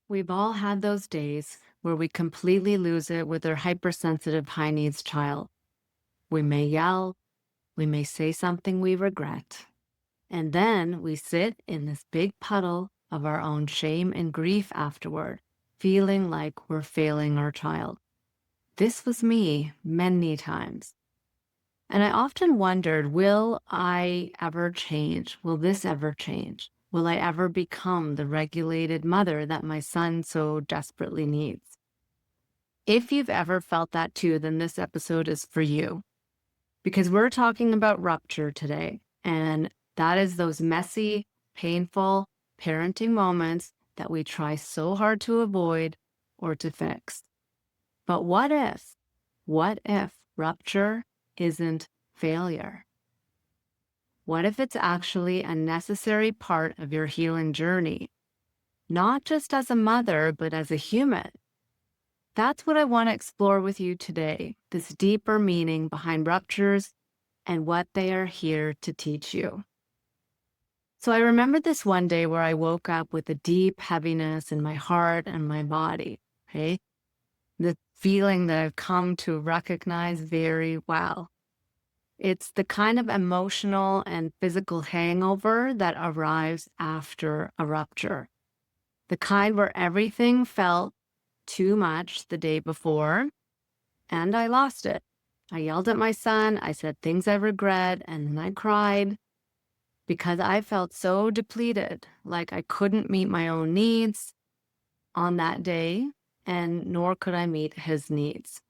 We've all had those days where we completely lose it with our hypersensitive high needs child. We may yell, we may say something we regret, and then we sit in this big puddle of our own shame and grief afterward, feeling like we're failing our child. This was me many times. And I often wondered, will I ever change? Will this ever change? Will I ever become the regulated mother that my son so desperately needs? If you've ever felt that too, then this episode is for you because we're talking about rupture today. And that is those messy, painful parenting moments that we try so hard to avoid or to fix. But what if rupture isn't failure? What if it's actually a necessary part of your healing journey, not just as a mother, but as a human? That's what I want to explore with you today, this deeper meaning behind ruptures and what they are here to teach you. So I remember this one day where I woke up with a deep heaviness in my heart and my body, okay? The feeling that I've come to recognize very well. It's the kind of emotional and physical hangover that arrives after a rupture. The kind where everything felt too much the day before and I lost it. I yelled at my son, I said things I regret, and then I cried because I felt so depleted, like I couldn't meet my own needs on that day, and nor could I meet his needs.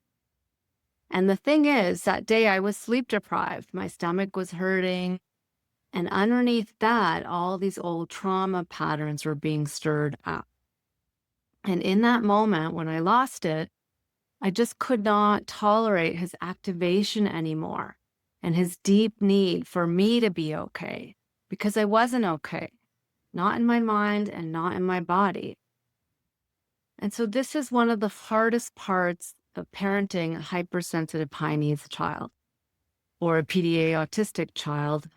And the thing is, that day I was sleep deprived. My stomach was hurting. And underneath that, all these old trauma patterns were being stirred up. And in that moment, when I lost it, I just could not tolerate his activation anymore and his deep need for me to be okay because I wasn't okay, not in my mind and not in my body. And so this is one of the hardest parts of parenting a hypersensitive high needs child or a PDA autistic child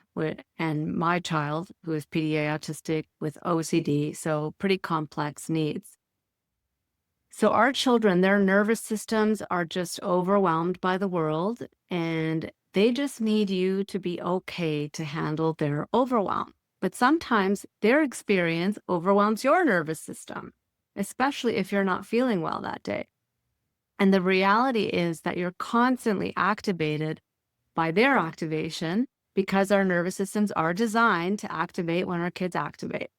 and my child who is PDA autistic with OCD, so pretty complex needs. So our children, their nervous systems are just overwhelmed by the world and they just need you to be okay to handle their overwhelm. But sometimes their experience overwhelms your nervous system, especially if you're not feeling well that day. And the reality is that you're constantly activated by their activation because our nervous systems are designed to activate when our kids activate.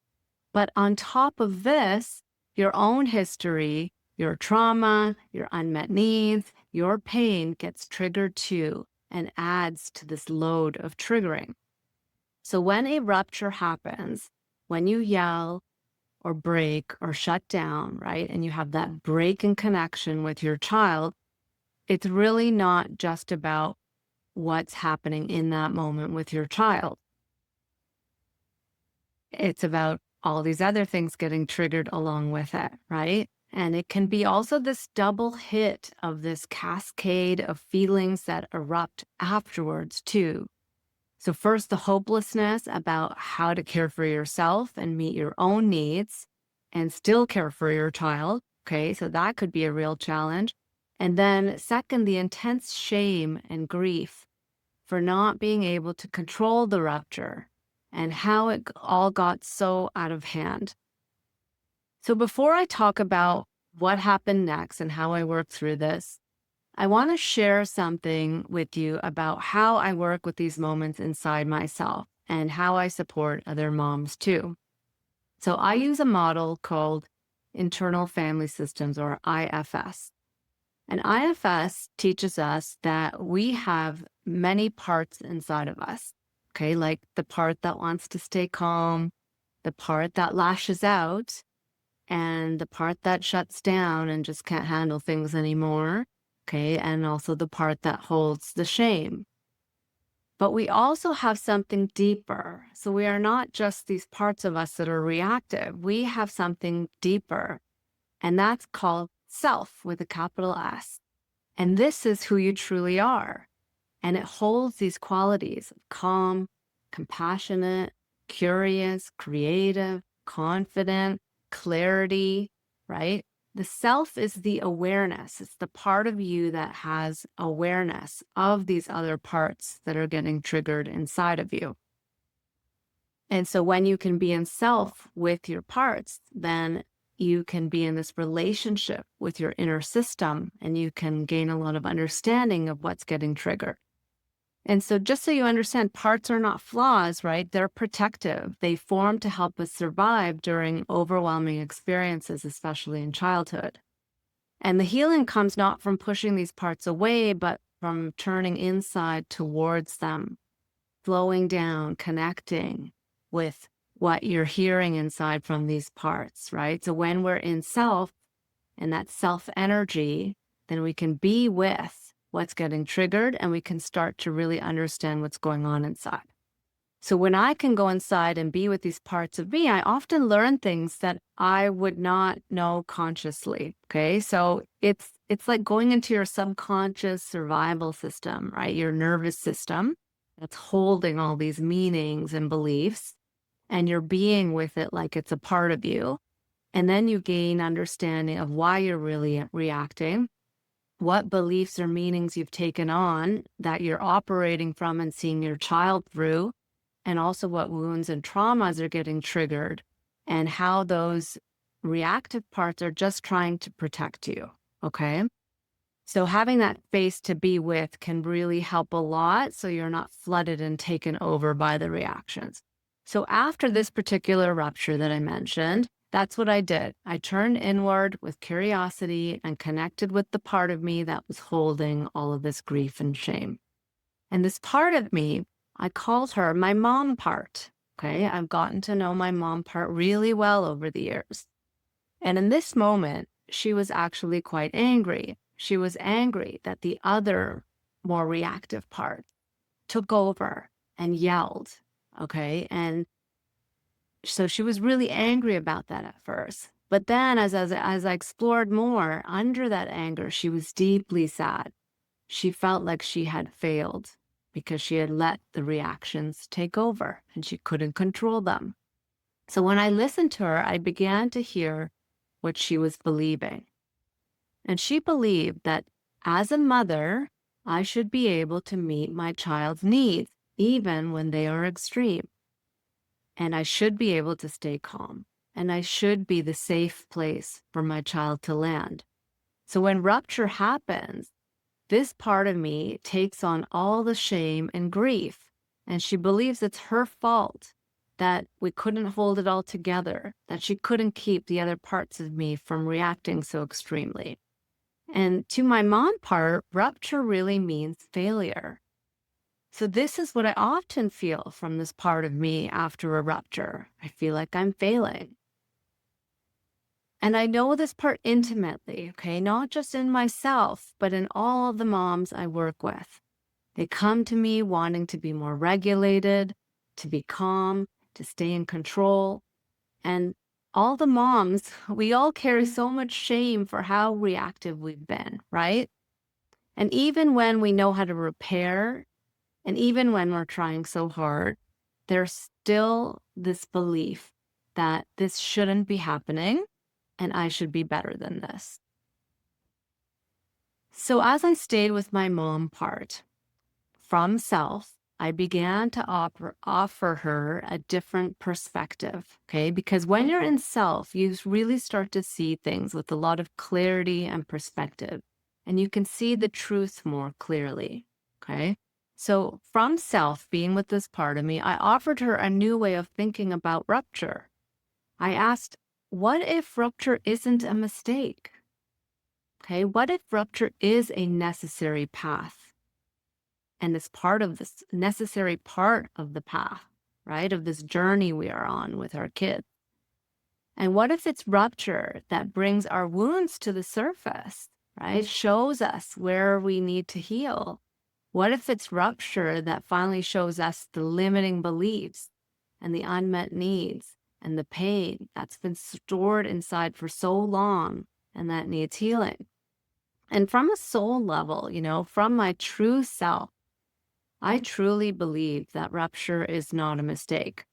But on top of this, your own history, your trauma, your unmet needs, your pain gets triggered too and adds to this load of triggering. So when a rupture happens, when you yell or break or shut down, right, and you have that break in connection with your child, it's really not just about what's happening in that moment with your child. It's about all these other things getting triggered along with it, right? And it can be also this double hit of this cascade of feelings that erupt afterwards, too. So, first, the hopelessness about how to care for yourself and meet your own needs and still care for your child. Okay, so that could be a real challenge. And then, second, the intense shame and grief for not being able to control the rupture and how it all got so out of hand. So before I talk about what happened next and how I worked through this, I want to share something with you about how I work with these moments inside myself and how I support other moms too. So I use a model called Internal Family Systems, or IFS. And IFS teaches us that we have many parts inside of us, okay? Like the part that wants to stay calm, the part that lashes out, and the part that shuts down and just can't handle things anymore, okay? And also the part that holds the shame. But we also have something deeper. So we are not just these parts of us that are reactive. We have something deeper, and that's called self with a capital S. And this is who you truly are. And it holds these qualities of calm, compassionate, curious, creative, confident, clarity, right? The self is the awareness. It's the part of you that has awareness of these other parts that are getting triggered inside of you. And so when you can be in self with your parts, then you can be in this relationship with your inner system and you can gain a lot of understanding of what's getting triggered. And so just so you understand, parts are not flaws, right? They're protective. They form to help us survive during overwhelming experiences, especially in childhood. And the healing comes not from pushing these parts away, but from turning inside towards them, flowing down, connecting with what you're hearing inside from these parts, right? So when we're in self and that self energy, then we can be with what's getting triggered and we can start to really understand what's going on inside. So when I can go inside and be with these parts of me, I often learn things that I would not know consciously. Okay. So it's like going into your subconscious survival system, right? Your nervous system that's holding all these meanings and beliefs, and you're being with it like it's a part of you. And then you gain understanding of why you're really reacting, what beliefs or meanings you've taken on that you're operating from and seeing your child through, and also what wounds and traumas are getting triggered, and how those reactive parts are just trying to protect you. Okay. So having that space to be with can really help a lot so you're not flooded and taken over by the reactions. So after this particular rupture that I mentioned, that's what I did. I turned inward with curiosity and connected with the part of me that was holding all of this grief and shame. And this part of me, I called her my mom part. Okay. I've gotten to know my mom part really well over the years. And in this moment, she was actually quite angry. She was angry that the other more reactive part took over and yelled. Okay. And so she was really angry about that at first. But then as I explored more under that anger, she was deeply sad. She felt like she had failed because she had let the reactions take over and she couldn't control them. So when I listened to her, I began to hear what she was believing. And she believed that as a mother, I should be able to meet my child's needs, even when they are extreme. And I should be able to stay calm. And I should be the safe place for my child to land. So when rupture happens, this part of me takes on all the shame and grief. And she believes it's her fault that we couldn't hold it all together, that she couldn't keep the other parts of me from reacting so extremely. And to my mom part, rupture really means failure. So this is what I often feel from this part of me after a rupture. I feel like I'm failing. And I know this part intimately, okay, not just in myself, but in all of the moms I work with. They come to me wanting to be more regulated, to be calm, to stay in control. And all the moms, we all carry so much shame for how reactive we've been, right? And even when we know how to repair, and even when we're trying so hard, there's still this belief that this shouldn't be happening and I should be better than this. So as I stayed with my mom part, from self, I began to offer her a different perspective, okay? Because when you're in self, you really start to see things with a lot of clarity and perspective, and you can see the truth more clearly, okay? So from self, being with this part of me, I offered her a new way of thinking about rupture. I asked, what if rupture isn't a mistake? Okay, what if rupture is a necessary path? And it's part of this necessary part of the path, right? Of this journey we are on with our kids. And what if it's rupture that brings our wounds to the surface, right? Shows us where we need to heal. What if it's rupture that finally shows us the limiting beliefs and the unmet needs and the pain that's been stored inside for so long and that needs healing? And from a soul level, from my true self, I truly believe that rupture is not a mistake.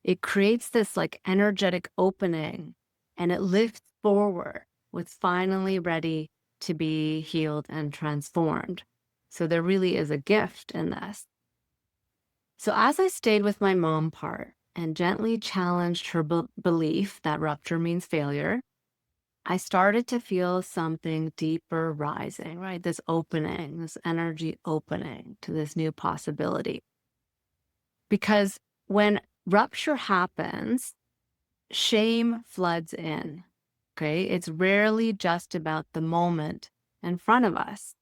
It creates this like energetic opening and it lifts forward, was finally ready to be healed and transformed. So there really is a gift in this. So as I stayed with my mom part and gently challenged her belief that rupture means failure, I started to feel something deeper rising, right? This opening, this energy opening to this new possibility. Because when rupture happens, shame floods in, okay? It's rarely just about the moment in front of us.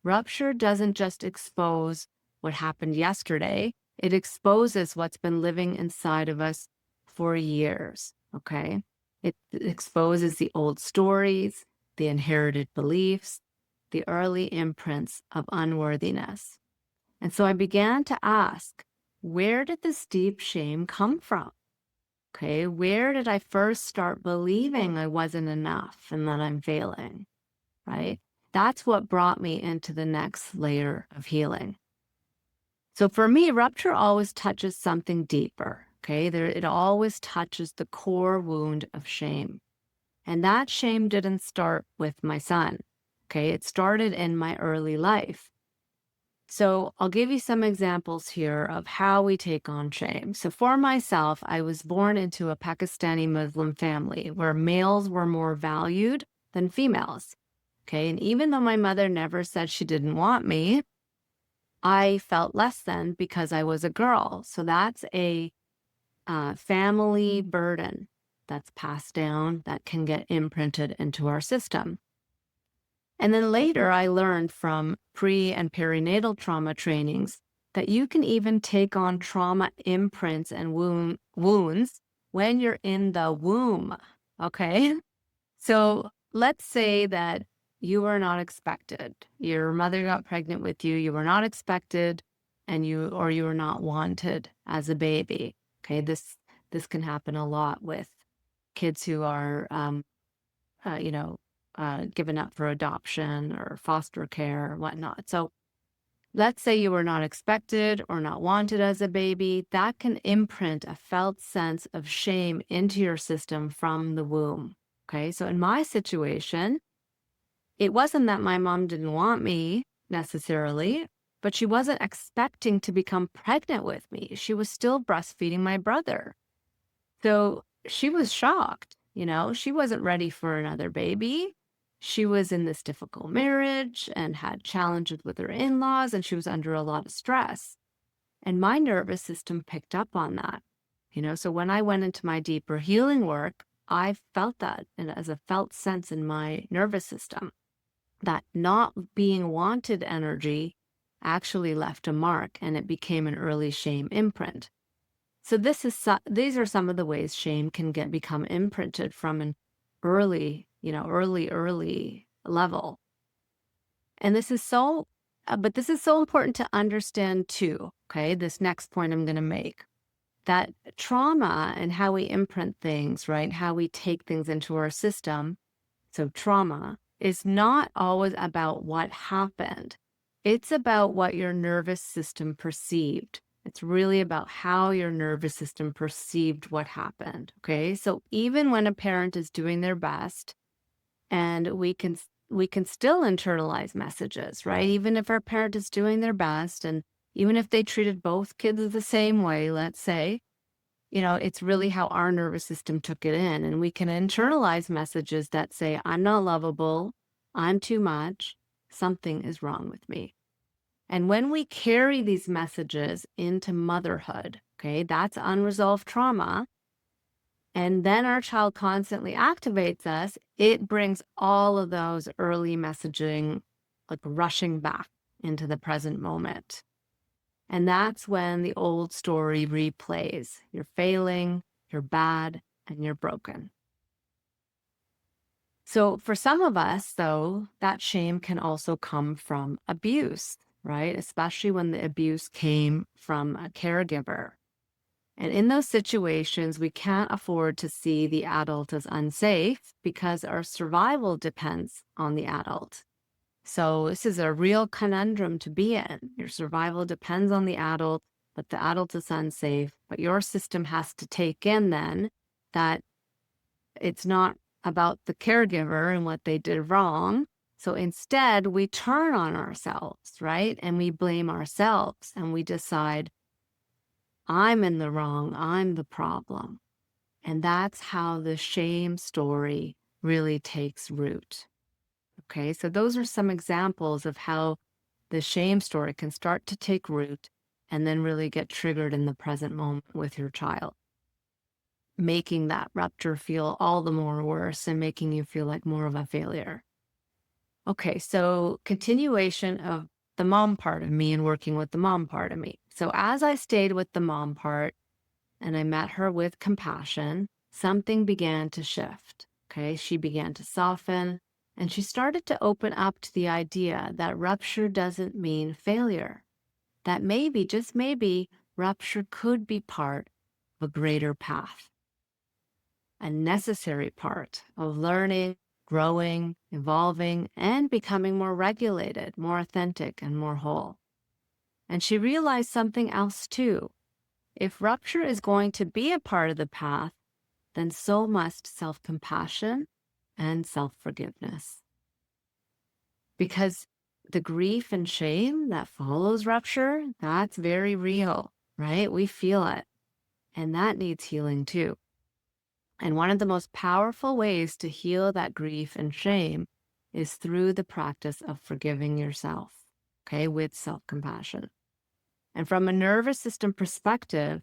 Rupture doesn't just expose what happened yesterday, it exposes what's been living inside of us for years, okay? It exposes the old stories, the inherited beliefs, the early imprints of unworthiness. And so I began to ask, where did this deep shame come from? Okay, where did I first start believing I wasn't enough and that I'm failing, right? That's what brought me into the next layer of healing. So for me, rupture always touches something deeper, okay? It always touches the core wound of shame. And that shame didn't start with my son, okay? It started in my early life. So I'll give you some examples here of how we take on shame. So for myself, I was born into a Pakistani Muslim family where males were more valued than females. Okay. And even though my mother never said she didn't want me, I felt less than because I was a girl. So that's a family burden that's passed down that can get imprinted into our system. And then later, I learned from pre and perinatal trauma trainings that you can even take on trauma imprints and wounds when you're in the womb. Okay. So let's say that you were not expected. Your mother got pregnant with you. You were not expected, and you were not wanted as a baby. Okay. This can happen a lot with kids who are, you know, given up for adoption or foster care or whatnot. So let's say you were not expected or not wanted as a baby. That can imprint a felt sense of shame into your system from the womb. Okay. So in my situation, it wasn't that my mom didn't want me necessarily, but she wasn't expecting to become pregnant with me. She was still breastfeeding my brother. So she was shocked, she wasn't ready for another baby. She was in this difficult marriage and had challenges with her in-laws, and she was under a lot of stress. And my nervous system picked up on that. So when I went into my deeper healing work, I felt that and as a felt sense in my nervous system, that not being wanted energy actually left a mark, and it became an early shame imprint. So these are some of the ways shame can become imprinted from an early level. And but this is so important to understand too, okay? This next point I'm going to make, that trauma and how we imprint things, right? How we take things into our system. So trauma is not always about what happened. It's about what your nervous system perceived. It's really about how your nervous system perceived what happened, okay? So even when a parent is doing their best, and we can still internalize messages, right? Even if our parent is doing their best, and even if they treated both kids the same way, let's say, it's really how our nervous system took it in. And we can internalize messages that say, I'm not lovable, I'm too much, something is wrong with me. And when we carry these messages into motherhood, okay, that's unresolved trauma, and then our child constantly activates us, it brings all of those early messaging like rushing back into the present moment. And that's when the old story replays. You're failing, you're bad, and you're broken. So for some of us, though, that shame can also come from abuse, right? Especially when the abuse came from a caregiver. And in those situations, we can't afford to see the adult as unsafe because our survival depends on the adult. So this is a real conundrum to be in. Your survival depends on the adult, but the adult is unsafe. But your system has to take in then that it's not about the caregiver and what they did wrong. So instead, we turn on ourselves, right? And we blame ourselves and we decide, I'm in the wrong, I'm the problem. And that's how the shame story really takes root. Okay, so those are some examples of how the shame story can start to take root and then really get triggered in the present moment with your child, making that rupture feel all the more worse and making you feel like more of a failure. Okay, so continuation of the mom part of me and working with the mom part of me. So as I stayed with the mom part and I met her with compassion, something began to shift. Okay, she began to soften and she started to open up to the idea that rupture doesn't mean failure, that maybe, just maybe, rupture could be part of a greater path, a necessary part of learning, growing, evolving, and becoming more regulated, more authentic, and more whole. And she realized something else too. If rupture is going to be a part of the path, then so must self-compassion and self-forgiveness. Because the grief and shame that follows rupture, that's very real, right? We feel it. And that needs healing too. And one of the most powerful ways to heal that grief and shame is through the practice of forgiving yourself, okay, with self-compassion. And from a nervous system perspective,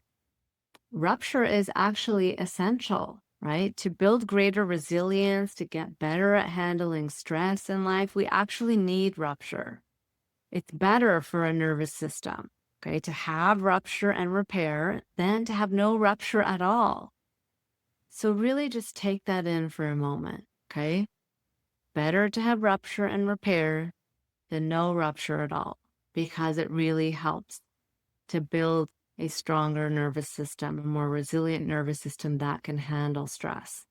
rupture is actually essential, right? To build greater resilience, to get better at handling stress in life, we actually need rupture. It's better for a nervous system, okay, to have rupture and repair than to have no rupture at all. So really just take that in for a moment, okay? Better to have rupture and repair than no rupture at all, because it really helps to build a stronger nervous system, a more resilient nervous system that can handle stress.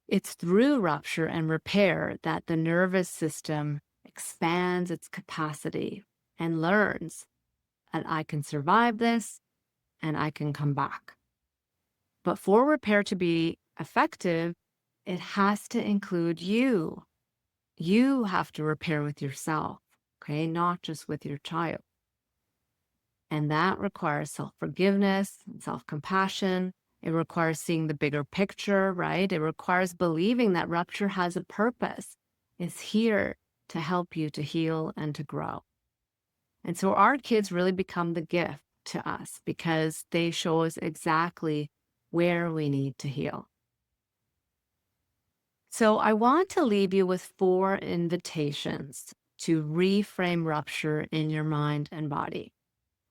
It's through rupture and repair that the nervous system expands its capacity and learns that I can survive this and I can come back. But for repair to be effective, it has to include you. You have to repair with yourself, okay? Not just with your child. And that requires self-forgiveness and self-compassion. It requires seeing the bigger picture, right? It requires believing that rupture has a purpose. It's here to help you to heal and to grow. And so our kids really become the gift to us because they show us exactly where we need to heal. So I want to leave you with 4 invitations to reframe rupture in your mind and body.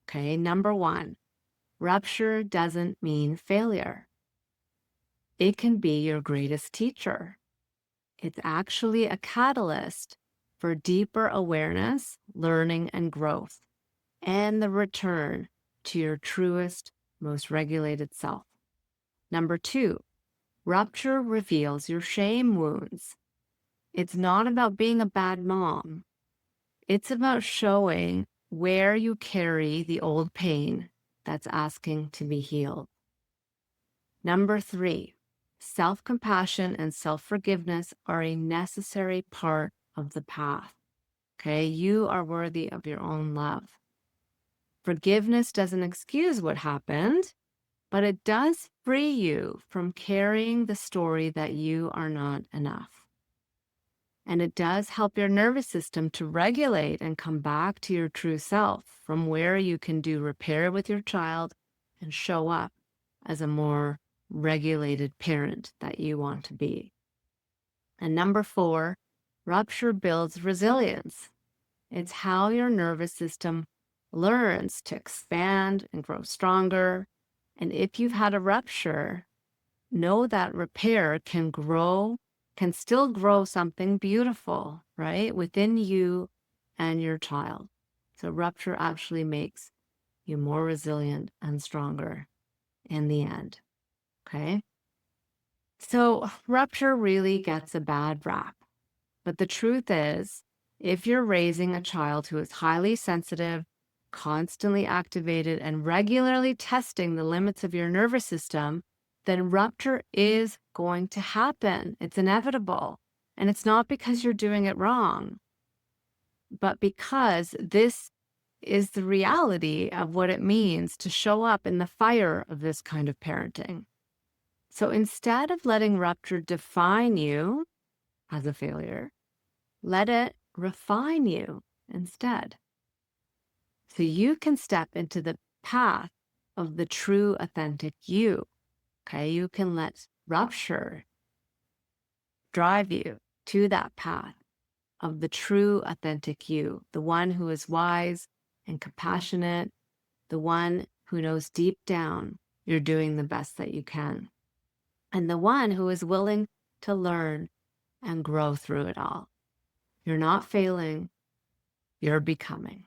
Okay, number 1, rupture doesn't mean failure. It can be your greatest teacher. It's actually a catalyst for deeper awareness, learning, and growth, and the return to your truest, most regulated self. Number 2, rupture reveals your shame wounds. It's not about being a bad mom. It's about showing where you carry the old pain that's asking to be healed. Number 3, self-compassion and self-forgiveness are a necessary part of the path. Okay, you are worthy of your own love. Forgiveness doesn't excuse what happened, but it does free you from carrying the story that you are not enough. And it does help your nervous system to regulate and come back to your true self, from where you can do repair with your child and show up as a more regulated parent that you want to be. And number 4, rupture builds resilience. It's how your nervous system learns to expand and grow stronger. And if you've had a rupture, know that repair can still grow something beautiful, right? Within you and your child. So rupture actually makes you more resilient and stronger in the end, okay? So rupture really gets a bad rap. But the truth is, if you're raising a child who is highly sensitive, constantly activated, and regularly testing the limits of your nervous system, then rupture is going to happen. It's inevitable. And it's not because you're doing it wrong, but because this is the reality of what it means to show up in the fire of this kind of parenting. So instead of letting rupture define you as a failure, let it refine you instead. So you can step into the path of the true, authentic you. Okay, you can let rupture drive you to that path of the true, authentic you, the one who is wise and compassionate, the one who knows deep down you're doing the best that you can, and the one who is willing to learn and grow through it all. You're not failing, you're becoming.